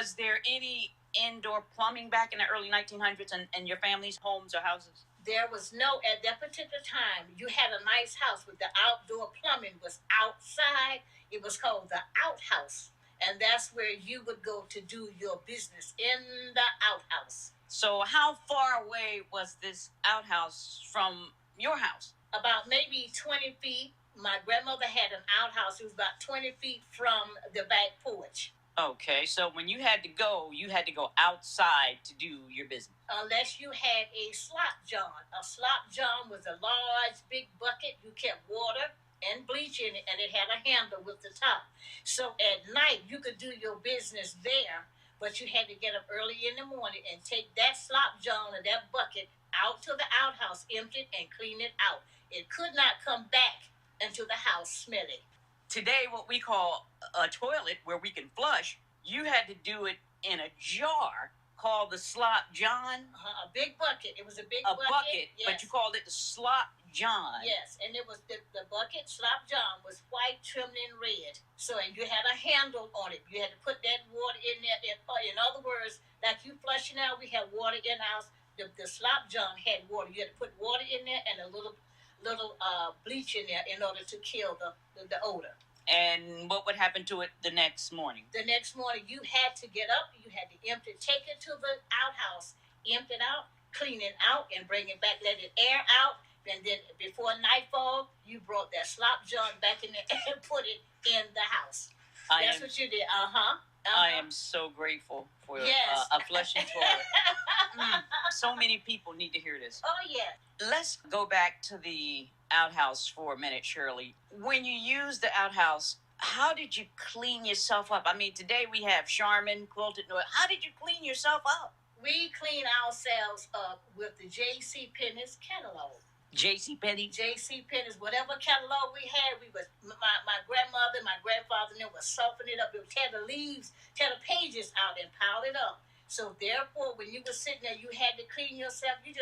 Was there any indoor plumbing back in the early 1900s in your family's homes or houses? There was no, at that particular time, you had a nice house with the outdoor plumbing was outside. It was called the outhouse. And that's where you would go to do your business, in the outhouse. So how far away was this outhouse from your house? About maybe 20 feet. My grandmother had an outhouse. It was about 20 feet from the back porch. Okay, so when you had to go outside to do your business. Unless you had a slop john. A slop john was a large, big bucket. You kept water and bleach in it, and it had a handle with the top. So at night, you could do your business there, but you had to get up early in the morning and take that slop john or that bucket out to the outhouse, empty it, and clean it out. It could not come back into the house smelly. Today, what we call a toilet where we can flush, you had to do it in a jar called the slop john. A big bucket. It was a big bucket, yes. But you called it the slop john. Yes, and it was the bucket, slop john, was white trimmed in red. So, and you had a handle on it. You had to put that water in there. In other words, like you flushing out, we had water in the house. The slop john had water. You had to put water in there and a little bleach in there in order to kill the odor. And what would happen to it the next morning? The next morning, you had to get up. You had to empty, take it to the outhouse, empty it out, clean it out, and bring it back, let it air out. And then before nightfall, you brought that slop john back in there and put it in the house. That's what you did. I am so grateful for a flushing toilet. So many people need to hear this. Oh, yeah. Let's go back to the outhouse for a minute, Shirley. When you use the outhouse, how did you clean yourself up? I mean, today we have Charmin, quilted. How did you clean yourself up? We clean ourselves up with the J.C. Penney's catalog. J.C. Penney? J.C. Penney's, whatever catalog we had, we was my grandmother, my grandfather, and them was softening it up. We would tear the leaves, tear the pages out, and pile it up. So therefore, when you were sitting there, you had to clean yourself. It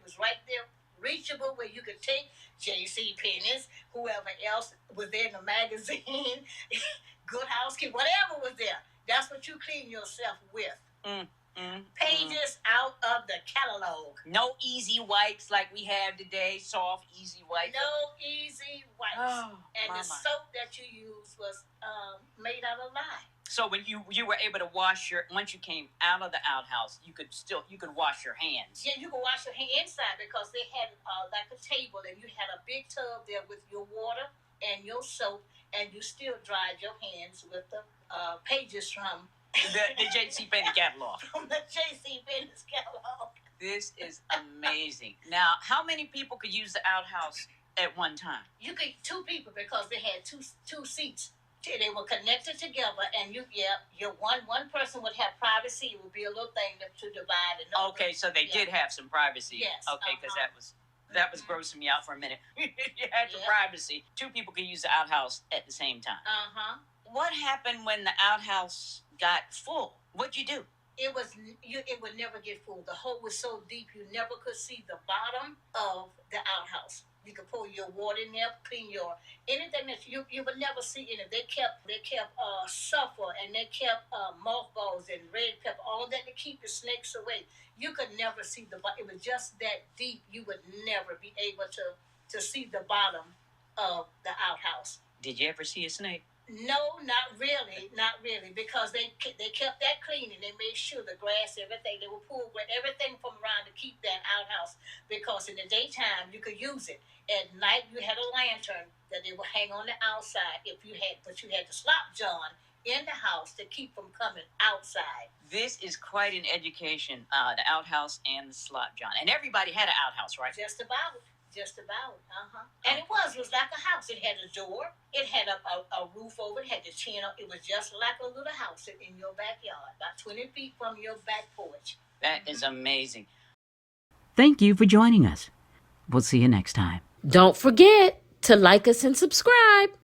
was right there, reachable, where you could take J.C. Penney's, whoever else was there in the magazine, Good Housekeeping, whatever was there. That's what you clean yourself with. Pages out of the catalog. No easy wipes like we have today, soft, easy wipes. No easy wipes. Oh, and the soap that you used was made out of lye. So when you were able to wash once you came out of the outhouse, you could wash your hands. Yeah, you could wash your hands inside because they had like a table, and you had a big tub there with your water and your soap, and you still dried your hands with the pages from the J.C. Penney catalog. From the J.C. Penney's catalog. This is amazing. Now, how many people could use the outhouse at one time? You could 2 people because they had two seats. They were connected together, and your one person would have privacy. It would be a little thing to divide. Okay, so they did have some privacy. Yes. Okay, because that was grossing me out for a minute. You had your privacy. 2 people could use the outhouse at the same time. What happened when the outhouse got full? What'd you do? It would never get full. The hole was so deep you never could see the bottom of the outhouse. You could pour your water in there, clean anything that you would never see in it. They kept sulfur, and they kept mothballs and red pepper, all that to keep the snakes away. You could never see the bottom. It was just that deep. You would never be able to see the bottom of the outhouse. Did you ever see a snake? No, not really, because they kept that clean, and they made sure the grass, everything, they would pull everything from around to keep that outhouse, because in the daytime you could use it. At night you had a lantern that they would hang on the outside but you had the slop john in the house to keep them coming outside. This is quite an education, the outhouse and the slop john. And everybody had an outhouse, right? Just about. And it was like a house. It had a door. It had a roof over it. Had the tin up. It was just like a little house in your backyard, about 20 feet from your back porch. That is amazing. Thank you for joining us. We'll see you next time. Don't forget to like us and subscribe.